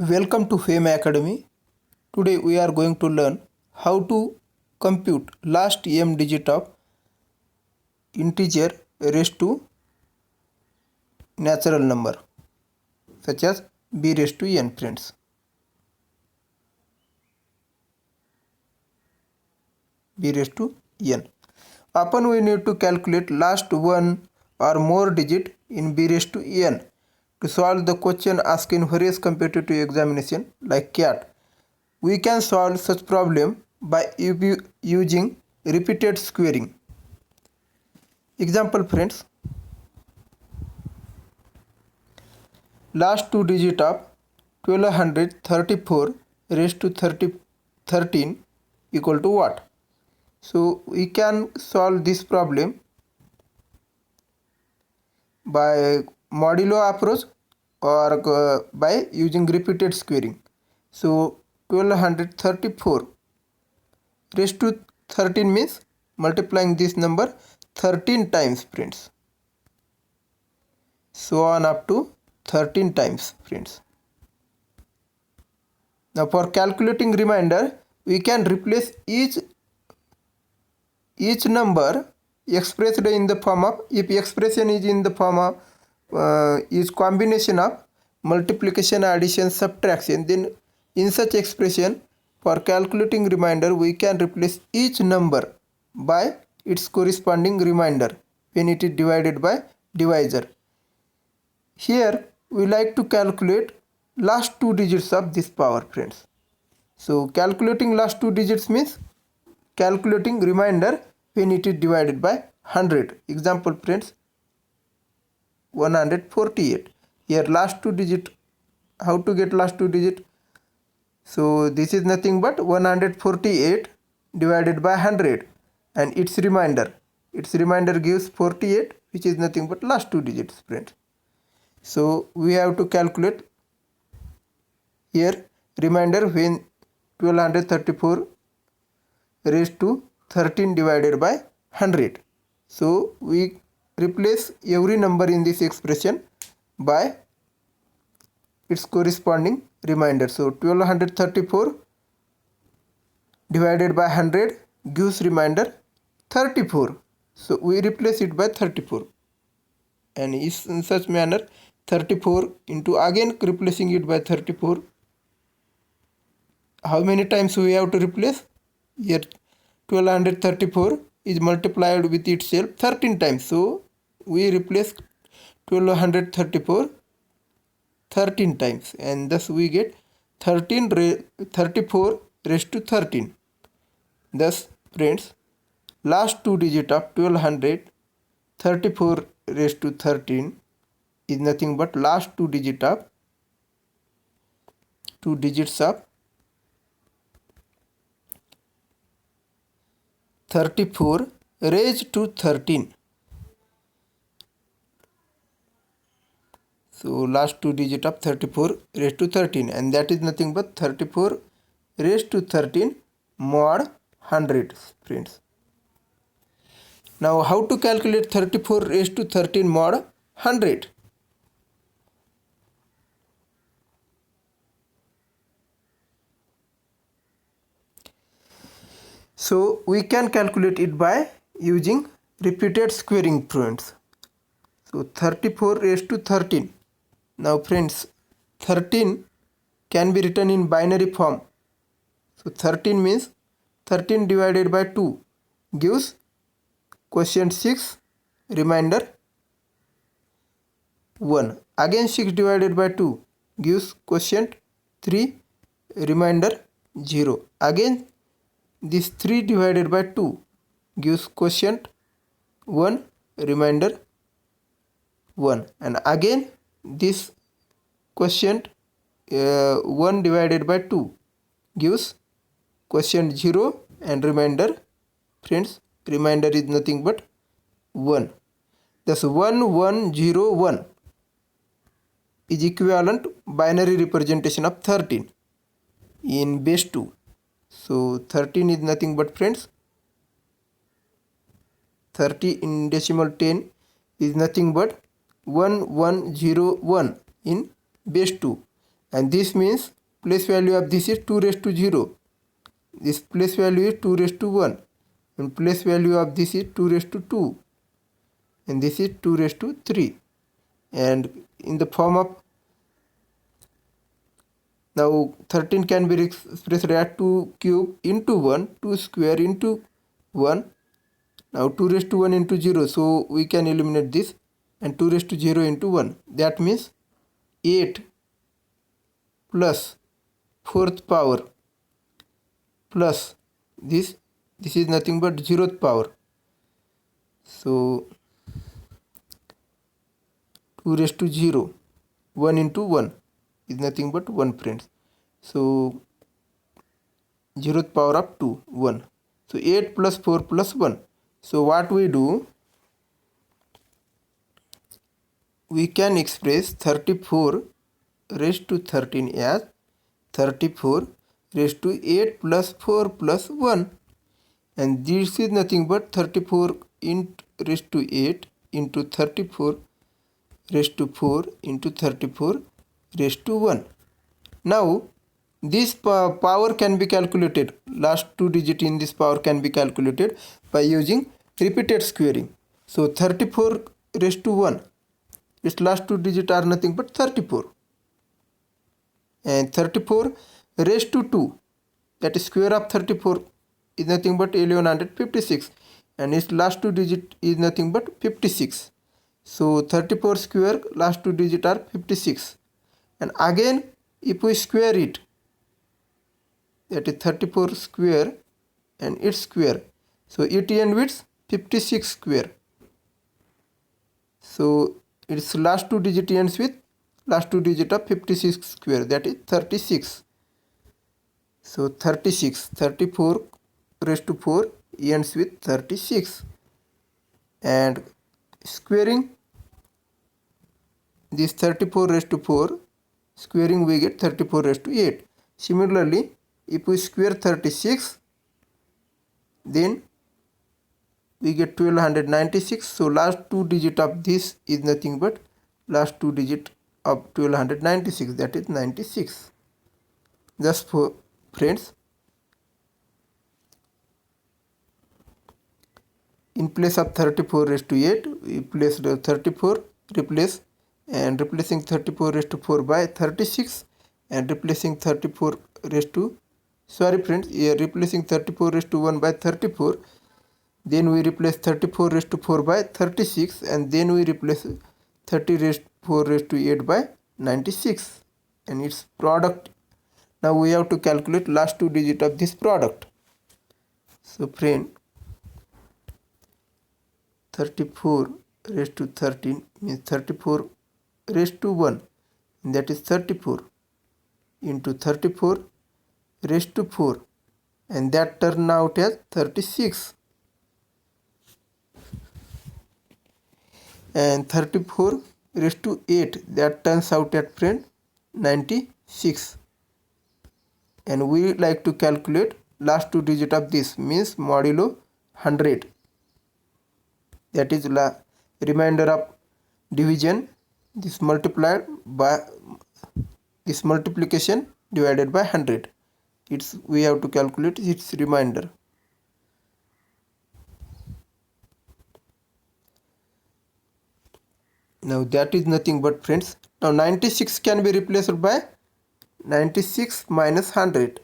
Welcome to Fame Academy. Today we are going to learn how to compute last m digit of integer raised to natural number such as b raised to n, friends. B raised to n. Often we need to calculate last one or more digit in b raised to n to solve the question asked in various competitive examination like CAT. We can solve such problem by using repeated squaring. Example, friends. Last two digit of 1234 raised to 13 equal to what? So we can solve this problem by modulo approach or by using repeated squaring. So 1234 raised to 13 means multiplying this number 13 times, friends. So on up to 13 times, friends. Now for calculating remainder, we can replace each number expressed in the form of, if expression is in the form of is combination of multiplication, addition, subtraction, then in such expression for calculating remainder we can replace each number by its corresponding remainder when it is divided by divisor. Here we like to calculate last two digits of this power, friends. So calculating last two digits means calculating remainder when it is divided by 100. Example, friends, 148. Here last two digit, how to get last two digit? So this is nothing but 148 divided by 100 and its remainder. Its remainder gives 48, which is nothing but last two digits, friends. So we have to calculate here remainder when 1234 raised to 13 divided by 100. So we replace every number in this expression by its corresponding remainder. So 1234 divided by 100 gives remainder 34. So we replace it by 34, and in such manner 34 into again replacing it by 34. How many times we have to replace? Here 1234 is multiplied with itself 13 times. So we replace 1234 13 times, and thus we get 34 raised to 13. Thus, friends, last two digit of 1234 raised to 13 is nothing but last two digits of 34 raised to 13. So last two digit of 34 raised to 13, and that is nothing but 34 raised to 13 mod 100, friends. Now how to calculate 34 raised to 13 mod 100? So we can calculate it by using repeated squaring, friends. So 34 raised to 13. Now friends, 13 can be written in binary form. So 13 means 13 divided by 2 gives quotient 6, remainder 1. Again 6 divided by 2 gives quotient 3, remainder 0. Again this 3 divided by 2 gives quotient 1, remainder 1. And again this quotient 1 divided by 2 gives quotient 0 and remainder, friends, remainder is nothing but 1. Thus 1 1 0 1 is equivalent binary representation of 13 in base 2. So 13 is nothing but, friends, 30 in decimal 10 is nothing but 1101 in base 2. and this means place value of this is 2 raised to 0. This place value is 2 raised to 1, and place value of this is 2 raised to 2, and this is 2 raised to 3. And in the form of, now 13 can be expressed as 2 cube into 1, 2 square into 1. Now 2 raised to 1 into 0, so we can eliminate this, and 2 raised to 0 into 1. That means 8 plus 4th power plus this is nothing but 0th power. So 2 raised to 0, 1 into 1 is nothing but 1, friends. So 0th power of 2, 1. So 8 plus 4 plus 1. So what we do, we can express 34 raised to 13 as 34 raised to 8 plus 4 plus 1, and this is nothing but 34 raised to 8 into 34 raised to 4 into 34 raised to 1. Now this power can be calculated, last 2 digits in this power can be calculated by using repeated squaring. So 34 raised to 1, its last 2 digits are nothing but 34, and 34 raised to 2, that is square of 34, is nothing but 1156, and its last 2 digits is nothing but 56. So 34 square last 2 digits are 56, and again if we square it, that is 34 square and its square, so it ends with 56 square. So its last 2 digit ends with last 2 digit of 56 square, that is 36. So 34 raised to 4 ends with 36, and squaring this 34 raised to 4, squaring we get 34 raised to 8. Similarly, if we square 36, then we get 1296. So last 2 digit of this is nothing but last 2 digit of 1296, that is 96. Just for friends, in place of 34 raised to 8, we place the 34, replace, and replacing 34 raised to 4 by 36, and replacing 34 raised to, sorry friends, here replacing 34 raised to 1 by 34, then we replace 34 raised to 4 by 36, and then we replace 34 raised to 8 by 96, and its product. Now we have to calculate last 2 digit of this product. So friend, 34 raised to 13 means 34 raised to 1, and that is 34 into 34 raised to 4, and that turns out as 36, and 34 raised to 8, that turns out at friend 96, and we like to calculate last 2 digit of this, means modulo 100, that is remainder of division, this multiplied by this multiplication divided by 100. It's, we have to calculate its remainder. Now that is nothing but friends, now 96 can be replaced by 96 minus 100,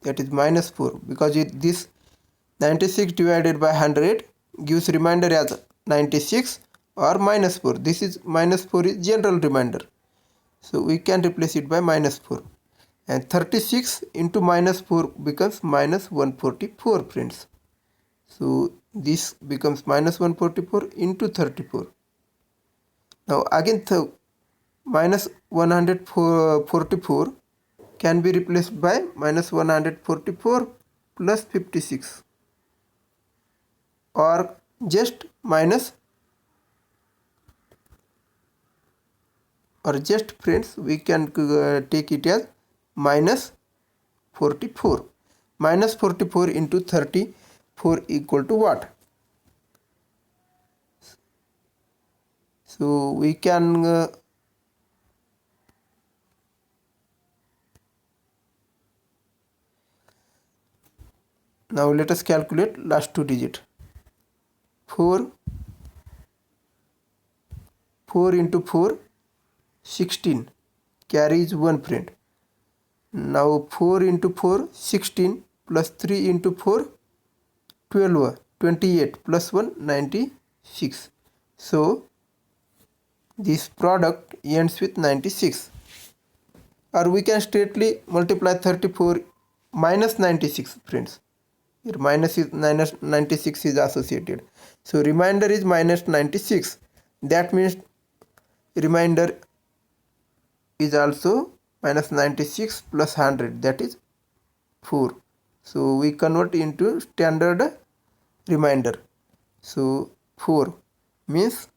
that is minus 4, because this 96 divided by 100 gives remainder as 96 or minus 4. This is minus 4 is general remainder, so we can replace it by minus 4, and 36 into minus 4 becomes minus 144 friends. So this becomes minus 144 into 34. Now again minus 144 can be replaced by minus 144 plus 56, or just minus, or just friends we can take it as minus 44. Minus 44 into 34 equal to what? So we can Now let us calculate last two digit. 4 into 4 16, carry is 1 friend. Now 4 into 4 16 plus 3 into 4 12 28 plus 1 96. So this product ends with 96. Or we can straightly multiply 34 minus 96 friends. Here minus 96 is associated. So remainder is minus 96. That means remainder is also minus 96 plus 100, that is 4. So we convert into standard remainder. So 4 means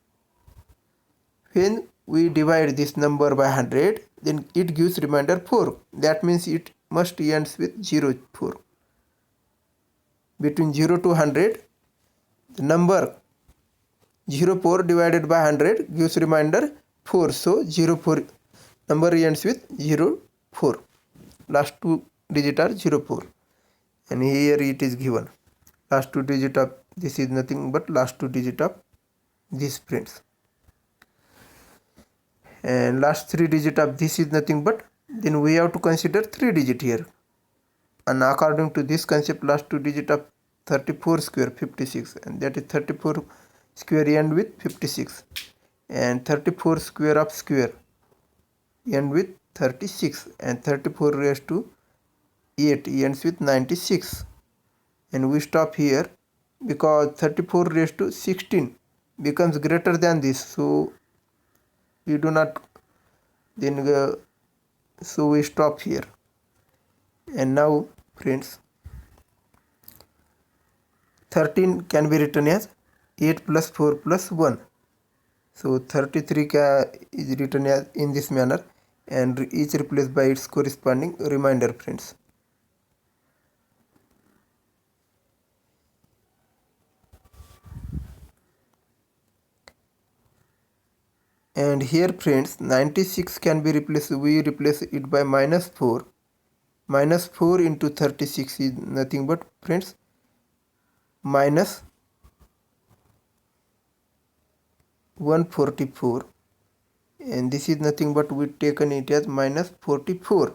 when we divide this number by 100, then it gives remainder 4. That means it must ends with 0 4. Between 0 to 100, the number 04 divided by 100 gives remainder 4. So 04 number ends with 04. Last two digit are 04. And here it is given. Last two digit of this is nothing but last two digit of this friends. And last three digit of this is nothing but, then we have to consider 3 digit here. And according to this concept, last two digit of 34 square 56, and that is 34 square end with 56, and 34 square of square end with 36, and 34 raised to 8 ends with 96. And we stop here because 34 raised to 16 becomes greater than this, so we do not then so we stop here. And now friends, 13 can be written as 8 plus 4 plus 1. So 33 is written as in this manner, and each replaced by its corresponding remainder friends. And here friends, 96 can be replaced, we replace it by minus 4. Minus 4 into 36 is nothing but friends minus 144, and this is nothing but we taken it as minus 44,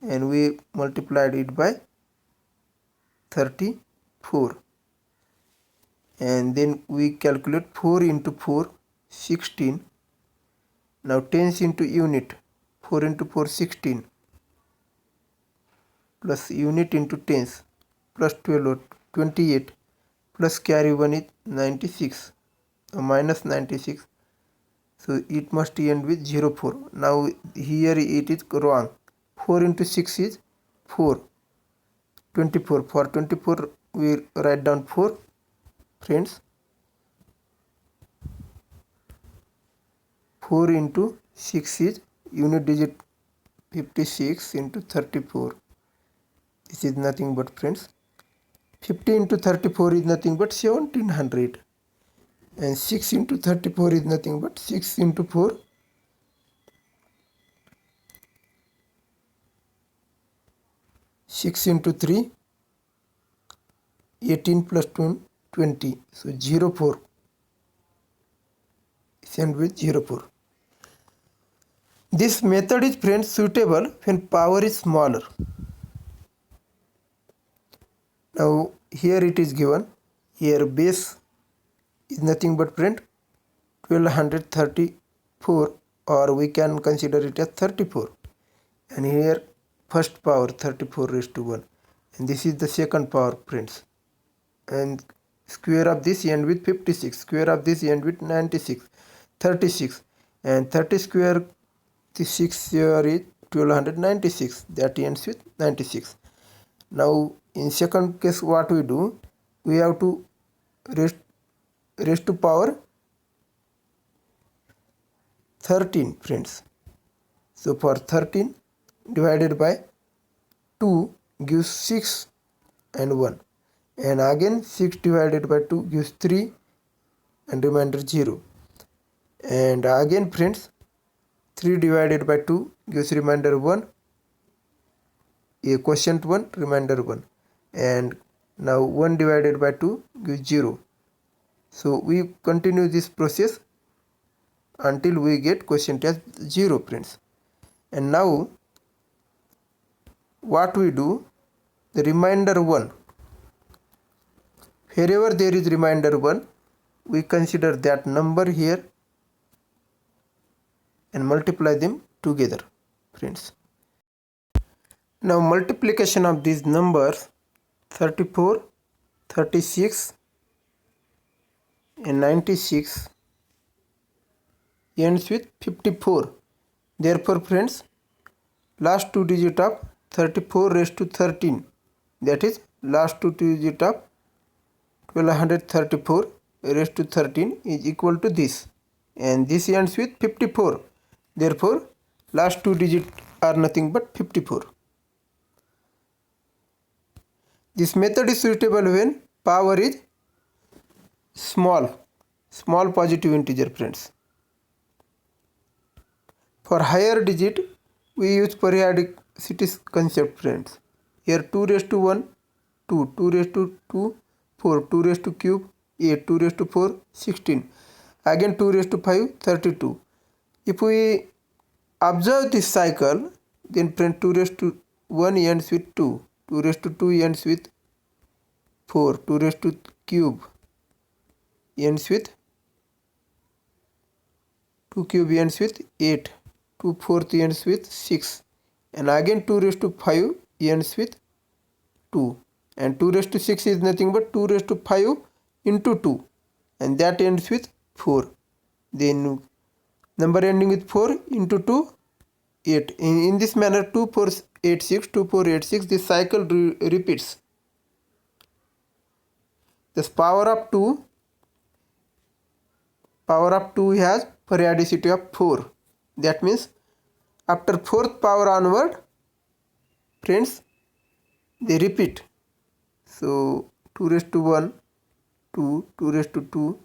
and we multiplied it by 34, and then we calculate 4 into 4 16. Now tens into unit, 4 into 4 16 plus unit into tens plus 12 28 plus carry 1 is 96, minus 96. So it must end with 04. Now here it is wrong. 4 into 6 is 4. 24. For 24 we write down 4 friends. 4 into 6 is unit digit 56 into 34. This is nothing but friends 50 into 34 is nothing but 1700, and 6 into 34 is nothing but 6 into 4 6 into 3 18 plus 20. So 04 send with 04. This method is friends suitable when power is smaller. Now here it is given, here base is nothing but friend 1234, or we can consider it as 34, and here first power 34 raised to 1, and this is the second power friends, and square of this end with 56, square of this end with 96, 36, and 30 square 6 here is 1296, that ends with 96. Now in second case what we do, we have to raise to power 13 friends. So for 13 divided by 2 gives 6 and 1, and again 6 divided by 2 gives 3 and remainder 0, and again friends 3 divided by 2 gives remainder 1, a quotient 1 remainder 1, and now 1 divided by 2 gives 0. So we continue this process until we get quotient as 0, friends. And now what we do, the remainder 1, wherever there is remainder 1, we consider that number here and multiply them together, friends. Now multiplication of these numbers 34, 36 and 96 ends with 54. Therefore, friends, last two digit of 34 raised to 13, that is last two digit of 1234 raised to 13 is equal to this, and this ends with 54. Therefore, last two digits are nothing but 54. This method is suitable when power is small positive integer, friends. For higher digit, we use periodicity concept, friends. Here 2 raised to 1, 2, 2 raised to 2, 4, 2 raised to cube, 8, 2 raised to 4, 16. Again 2 raised to 5, 32. If we observe this cycle, then friend 2 raised to 1 ends with 2, 2 raised to 2 ends with 4, 2 raised to cube ends with 2 cube ends with 8, 2 fourth ends with 6, and again 2 raised to 5 ends with 2, and 2 raised to 6 is nothing but 2 raised to 5 into 2, and that ends with 4. Then number ending with 4 into 2, 8. In this manner 2 4 8 6, 2 4 8 6, this cycle repeats. This power of 2 has periodicity of 4. That means after fourth power onward, friends, they repeat. So 2 raised to 1, 2, 2 raised to 2,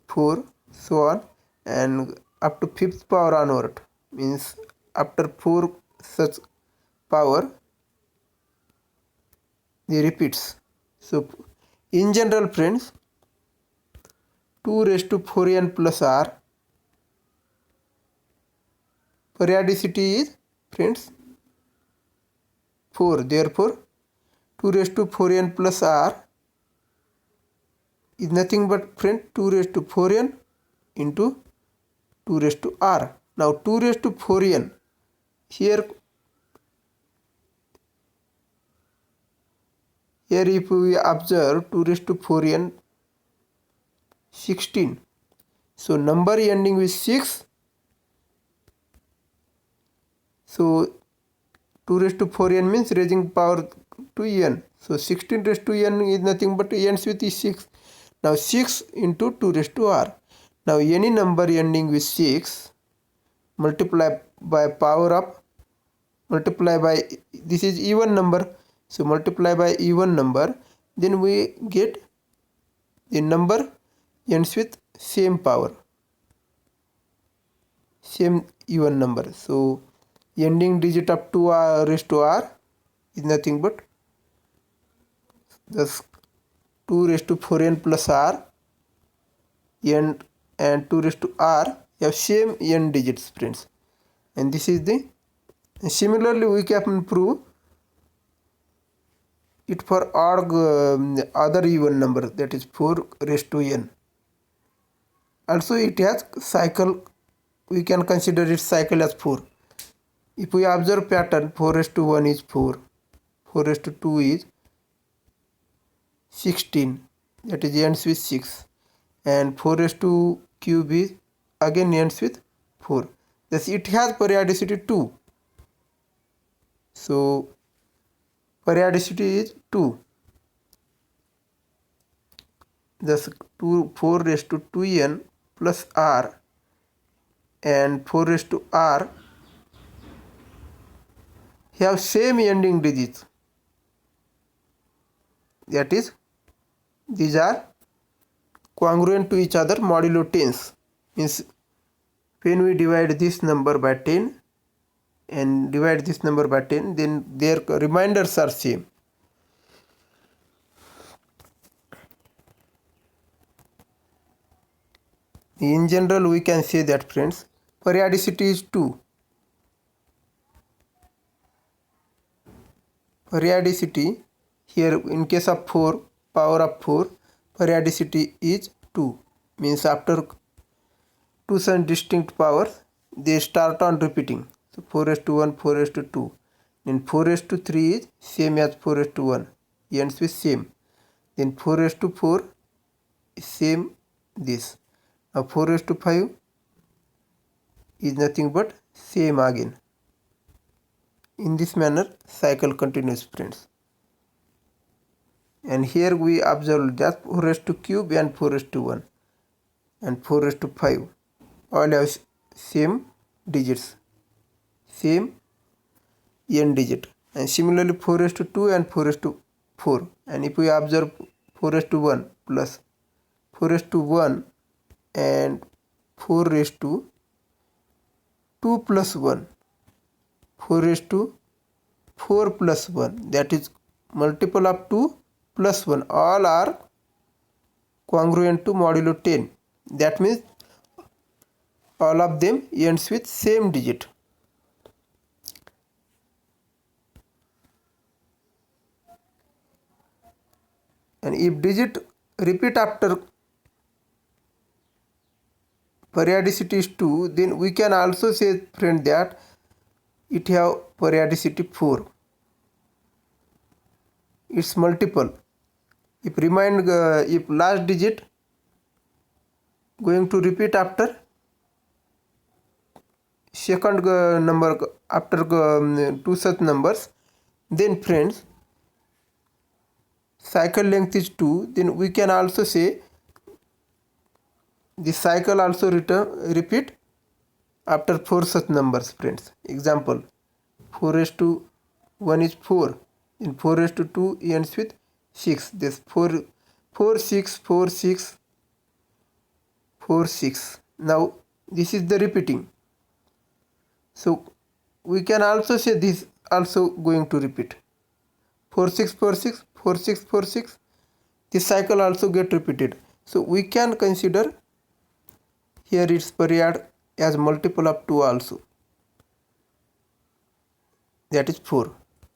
4, so on, and up to fifth power onward, means after 4 such power, they repeats. So in general, friends, 2 raised to 4n plus r, periodicity is, friends, 4. Therefore 2 raised to 4n plus r is nothing but, friend, 2 raised to 4n into 2 raised to r. Now 2 raised to 4n, here if we observe 2 raised to 4n 16, so number ending with 6, so 2 raised to 4n means raising power to n, so 16 raised to n is nothing but ends with 6. Now 6 into 2 raised to r. Now any number ending with 6 multiply by power of, multiply by, this is even number, so multiply by even number, then we get the number ends with same power, same even number. So ending digit of 2 raised to r is nothing but thus 2 raised to 4n plus r and 2 raised to r have same n digits, friends, and this is the, similarly we can prove it for odd other even number, that is 4 raised to n. Also it has cycle, we can consider its cycle as 4. If we observe pattern, 4 raised to 1 is 4, 4 raised to 2 is 16, that is ends with 6, and 4 raised to cube is again ends with 4. Thus it has periodicity 2. So periodicity is 2. Thus 4 raised to 2n plus r and 4 raised to r have same ending digits, that is these are congruent to each other modulo 10s, means when we divide this number by 10 and divide this number by 10, then their reminders are same. In general, we can say that, friends, periodicity is 2. Periodicity here in case of 4, power of 4, periodicity is 2. Means after two such distinct powers, they start on repeating. So 4:1, 4:2. Then 4:3 is same as 4:1. Ends with same. Then 4:4 is same this. Now 4:5 is nothing but same again. In this manner, cycle continues, friends. And here we observe that 4:3 and 4:1 and 4:5 all have same digits, same n digit. And similarly 4:2 and 4:4. And if we observe 4:1 plus 4:1 and 4:2 plus 1, 4:4 plus 1, that is multiple of 2 plus 1, all are congruent to modulo 10. That means all of them ends with same digit. And if digit repeat after periodicity is 2, then we can also say, friend, that it have periodicity 4. It's multiple. If last digit going to repeat after second number after two such numbers, then, friends, cycle length is 2. Then we can also say the cycle also repeat after 4 such numbers, friends. Example, 4:1 is 4. In 4:2 ends with 6. This 4, 4, 6, 4, 6, 4, 6. Now this is the repeating. So we can also say this also going to repeat. 4, 6, 4, 6, 4, 6, 4, 6. This cycle also get repeated. So we can consider here its period as multiple of 2 also. That is 4.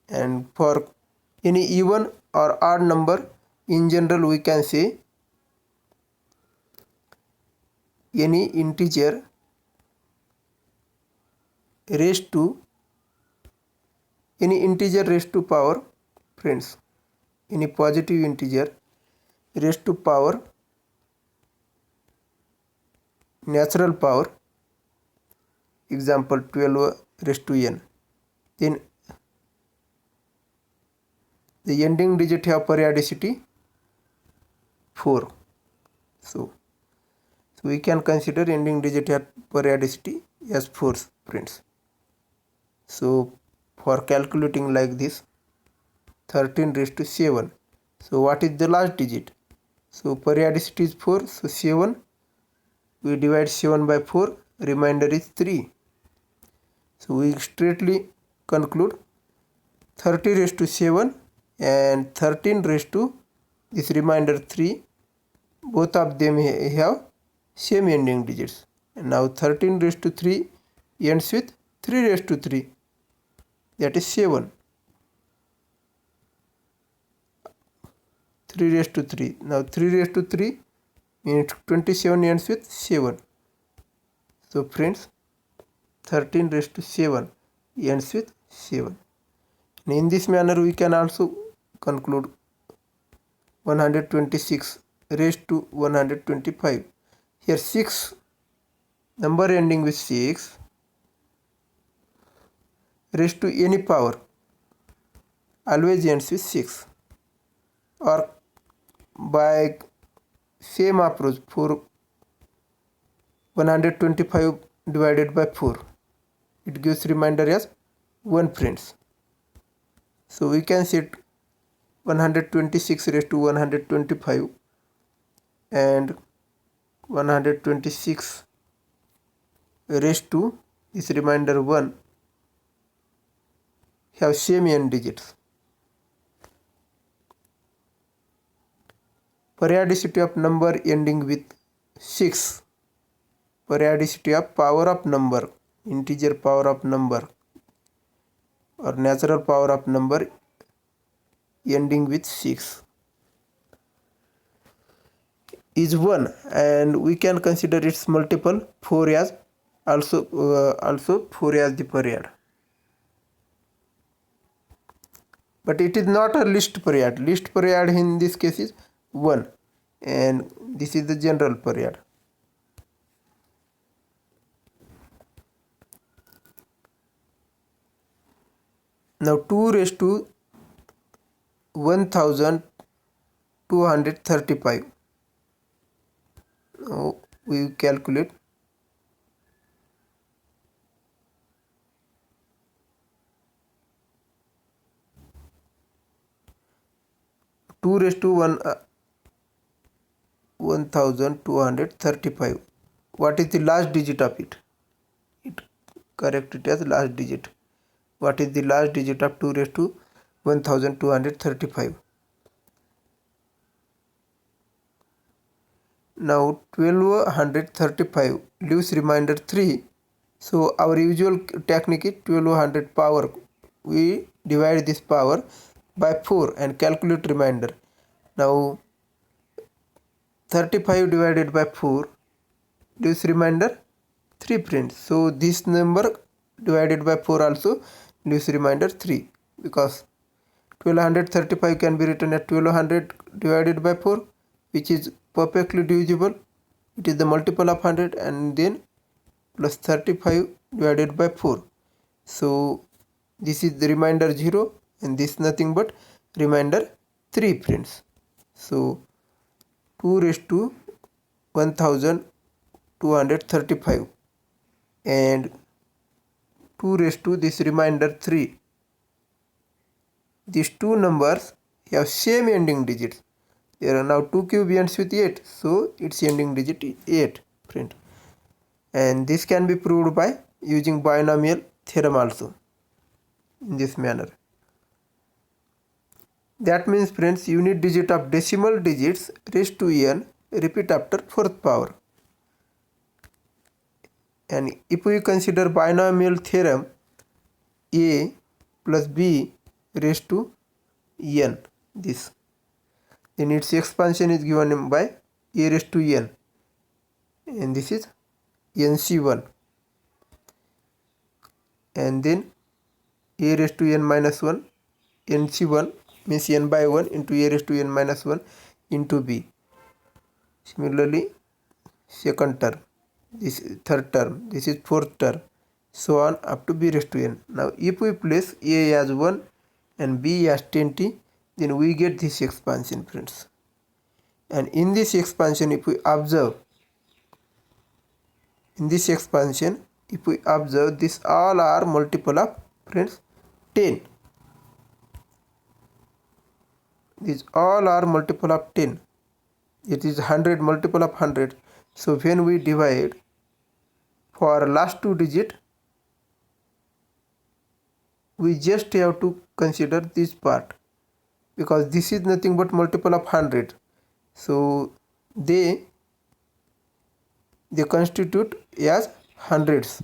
And for any even or odd number, in general we can say any integer raised to power, friends, any positive integer raised to power natural power, example 12 raised to n, then the ending digit have periodicity 4. So we can consider ending digit have periodicity as 4, friends. So for calculating like this, 13 raised to 7. So what is the last digit? So periodicity is 4. So 7, we divide 7 by 4, remainder is 3. So we straightly conclude 30 raised to 7 and 13 raised to this remainder 3. Both of them have same ending digits. And now 13 raised to 3 ends with 3 raised to 3. That is 7. 3 raised to 3. Now 3 raised to 3 means 27 ends with 7. So friends, 13 raised to 7 ends with 7. And in this manner we can also conclude 126 raised to 125. Here 6, number ending with 6 raised to any power always ends with 6. Or by same approach, for 125 divided by 4, it gives remainder as 1, friends. So we can set 126 raised to 125 and 126 raised to this remainder 1 have same n digits. Periodicity of number ending with 6 periodicity of power of number, integer power of number or natural power of number ending with 6 is 1, and we can consider its multiple 4 as also 4 as the period. But it is not a least period. Least period in this case is 1, and this is the general period. Now 2 raised to 1235. Now we calculate. Two raised to 1235. What is the last digit of it? Correct it as last digit. What is the last digit of 2 raised to 1235? Now 1235 leaves remainder 3. So our usual technique is 1200 power. We divide this power by 4 and calculate remainder. Now 35 divided by 4 leaves remainder 3 prints. So this number divided by 4 also leaves remainder 3, because 1235 can be written as 1200 divided by 4, which is perfectly divisible. It is the multiple of 100, and then plus 35 divided by 4. So this is the remainder 0, and this nothing but remainder 3 prints. So 2 raised to 1235 and 2 raised to this remainder 3. These two numbers have same ending digits. There are now 2 cube ends with 8, so its ending digit is 8 print. And this can be proved by using binomial theorem also in this manner. That means friends, unit digit of decimal digits raised to n repeat after 4th power. And if we consider binomial theorem, a plus b raised to n, this, then its expansion is given by a raised to n, and this is nc1, and then a raised to n minus 1, nc1 means n by 1 into a raised to n minus 1 into b. Similarly, second term, this is third term, this is fourth term, so on up to b raised to n. Now if we place a as 1 and b as 20, then we get this expansion, friends. And in this expansion, if we observe, this all are multiple of, friends, 10. These all are multiple of 10. It is 100 multiple of 100. So when we divide for last two digit, we just have to consider this part, because this is nothing but multiple of 100. So they constitute as hundreds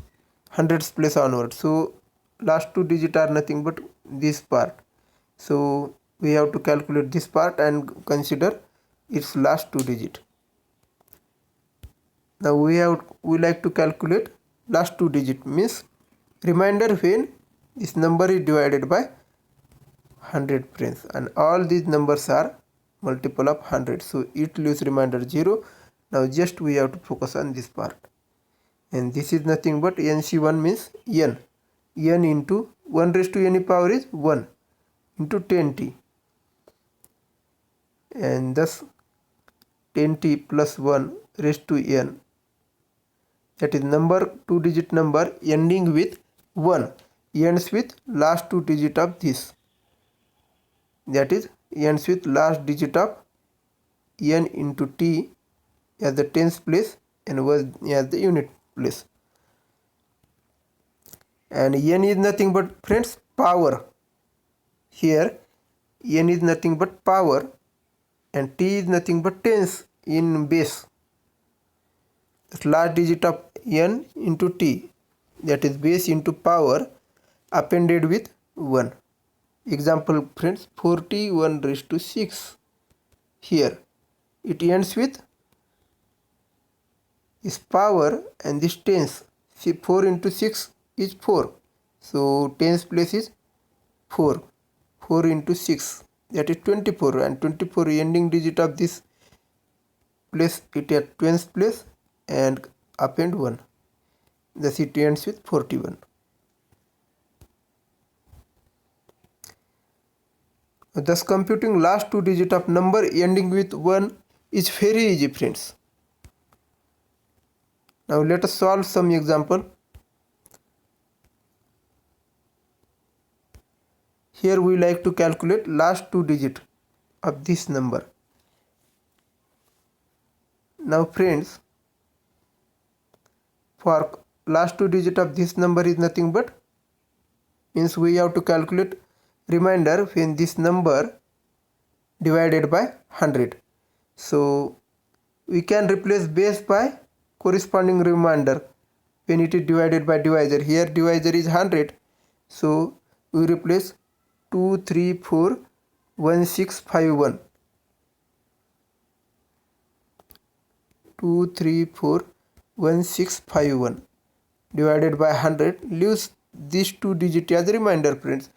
place onward. So last two digit are nothing but this part. So we have to calculate this part and consider its last two digit. Now we like to calculate last two digit, means remainder when this number is divided by 100 friends, and all these numbers are multiple of 100, so it leaves remainder 0. Now just we have to focus on this part, and this is nothing but nc1 means n into 1 raised to any power is 1 into 10t, and thus 10t plus 1 raised to n, that is number, two digit number ending with 1, ends with last two digit of this, that is ends with last digit of n into t as the tens place and was as the unit place. And n is nothing but, friends, power. Here n is nothing but power and t is nothing but tens in base. The last digit of n into t, that is base into power appended with 1. Example friends, 41 raised to 6. Here it ends with this power and this tens. See, 4 into 6 is 4, so tens place is 4. 4 into 6, that is 24, and 24 ending digit of this place it at tens place and append 1. Thus it ends with 41. Thus computing last two digit of number ending with 1 is very easy friends. Now let us solve some example. Here we like to calculate last two digit of this number. Now friends, for last two digit of this number is nothing but, means we have to calculate remainder when this number divided by 100. So we can replace base by corresponding remainder when it is divided by divisor. Here divisor is 100, so we replace 2341651. 2341651 divided by 100 leaves these two digits as remainder friends.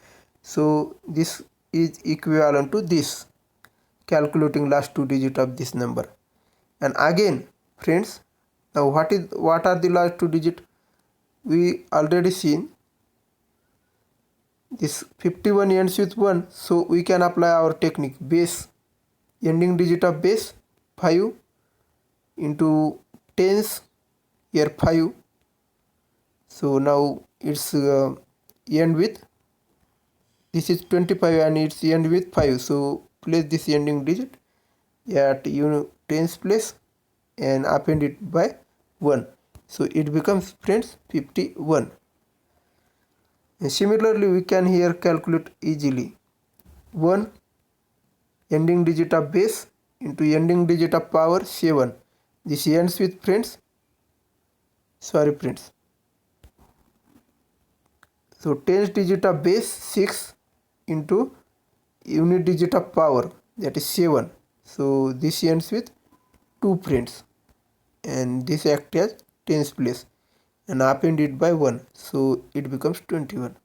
So this is equivalent to this, calculating last two digit of this number. And again friends, now what are the last two digit? We already seen this 51 ends with 1, so we can apply our technique. Base, ending digit of base 5 into tens, here 5, so now it's end with, this is 25 and it's end with 5, so place this ending digit at tens place and append it by 1, so it becomes friends 51. And similarly we can here calculate easily 1 ending digit of base into ending digit of power 7. This ends with friends, sorry friends, so tens digit of base 6 into unit digit of power, that is 7, so this ends with 2 friends, and this acts as tens place and append it by 1, so it becomes 21.